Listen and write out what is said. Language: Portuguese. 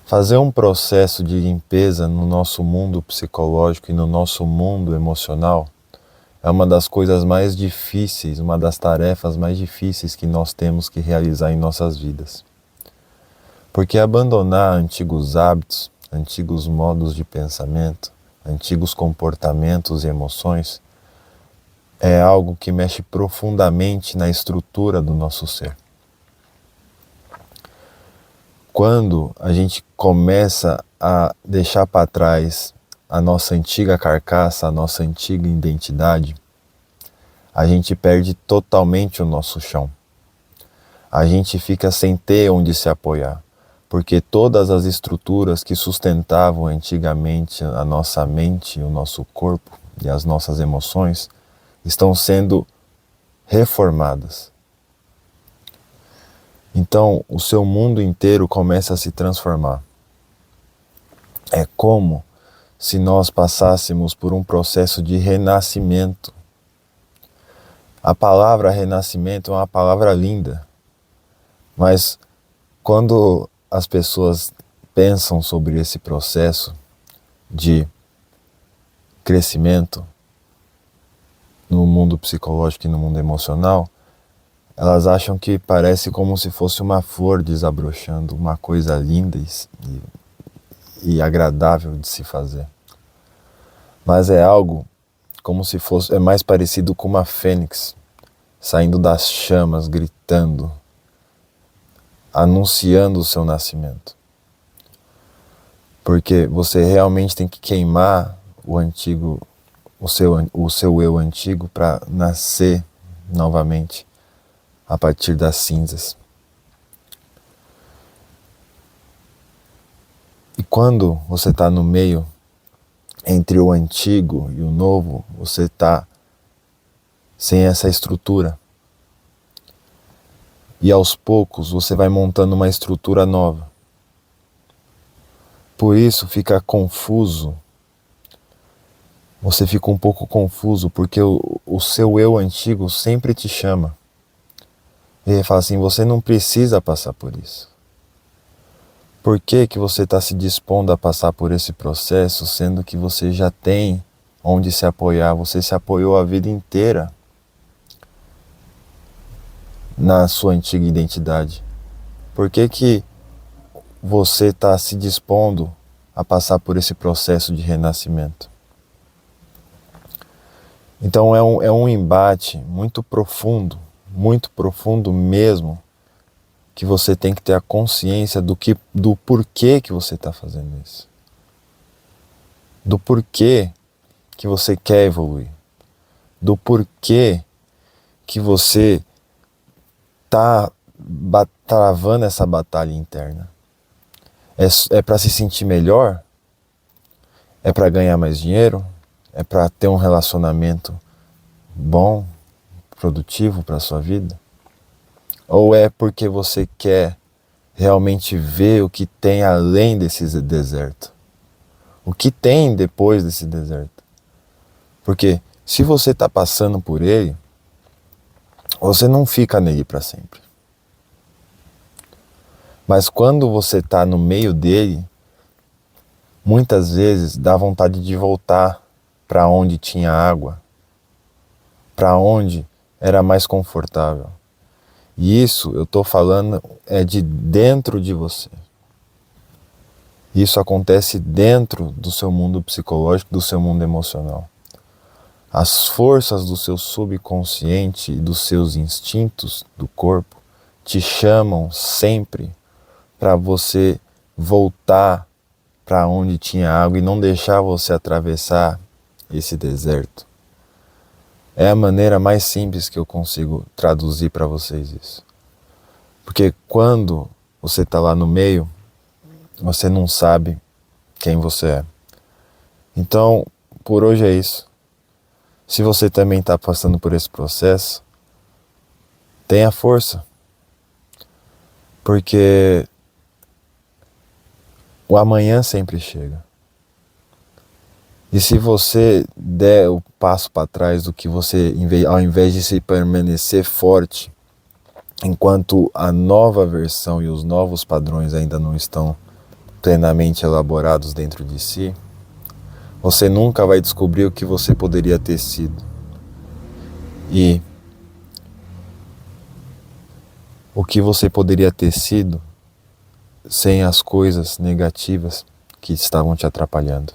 Fazer um processo de limpeza no nosso mundo psicológico e no nosso mundo emocional é uma das coisas mais difíceis, uma das tarefas mais difíceis que nós temos que realizar em nossas vidas. Porque abandonar antigos hábitos, antigos modos de pensamento, antigos comportamentos e emoções é algo que mexe profundamente na estrutura do nosso ser. Quando a gente começa a deixar para trás a nossa antiga carcaça, a nossa antiga identidade, a gente perde totalmente o nosso chão. A gente fica sem ter onde se apoiar, porque todas as estruturas que sustentavam antigamente a nossa mente, o nosso corpo e as nossas emoções estão sendo reformadas. Então, o seu mundo inteiro começa a se transformar. É como se nós passássemos por um processo de renascimento. A palavra renascimento é uma palavra linda, mas quando as pessoas pensam sobre esse processo de crescimento no mundo psicológico e no mundo emocional, elas acham que parece como se fosse uma flor desabrochando, uma coisa linda e agradável de se fazer. Mas é algo como se fosse, é mais parecido com uma fênix saindo das chamas, gritando, anunciando o seu nascimento. Porque você realmente tem que queimar o antigo, o seu eu antigo para nascer novamente a partir das cinzas. E quando você está no meio entre o antigo e o novo, você está sem essa estrutura. E aos poucos você vai montando uma estrutura nova. Por isso fica confuso. Você fica um pouco confuso porque o seu eu antigo sempre te chama. E ele fala assim, você não precisa passar por isso. Por que que você está se dispondo a passar por esse processo, sendo que você já tem onde se apoiar? Você se apoiou a vida inteira na sua antiga identidade. Por que que você está se dispondo a passar por esse processo de renascimento? Então é um embate muito profundo mesmo, que você tem que ter a consciência do porquê que você está fazendo isso. Do porquê que você quer evoluir. Do porquê que você está travando essa batalha interna. É para se sentir melhor? É para ganhar mais dinheiro? É para ter um relacionamento bom, produtivo para a sua vida? Ou é porque você quer realmente ver o que tem além desse deserto? O que tem depois desse deserto? Porque se você está passando por ele, você não fica nele para sempre. Mas quando você está no meio dele, muitas vezes dá vontade de voltar para onde tinha água, para onde era mais confortável. E isso eu estou falando é de dentro de você. Isso acontece dentro do seu mundo psicológico, do seu mundo emocional. As forças do seu subconsciente e dos seus instintos do corpo te chamam sempre para você voltar para onde tinha água e não deixar você atravessar esse deserto. É a maneira mais simples que eu consigo traduzir para vocês isso. Porque quando você está lá no meio, você não sabe quem você é. Então, por hoje é isso. Se você também está passando por esse processo, tenha força. Porque o amanhã sempre chega. E se você der o passo para trás do que você, ao invés de se permanecer forte, enquanto a nova versão e os novos padrões ainda não estão plenamente elaborados dentro de si, você nunca vai descobrir o que você poderia ter sido. E o que você poderia ter sido sem as coisas negativas que estavam te atrapalhando.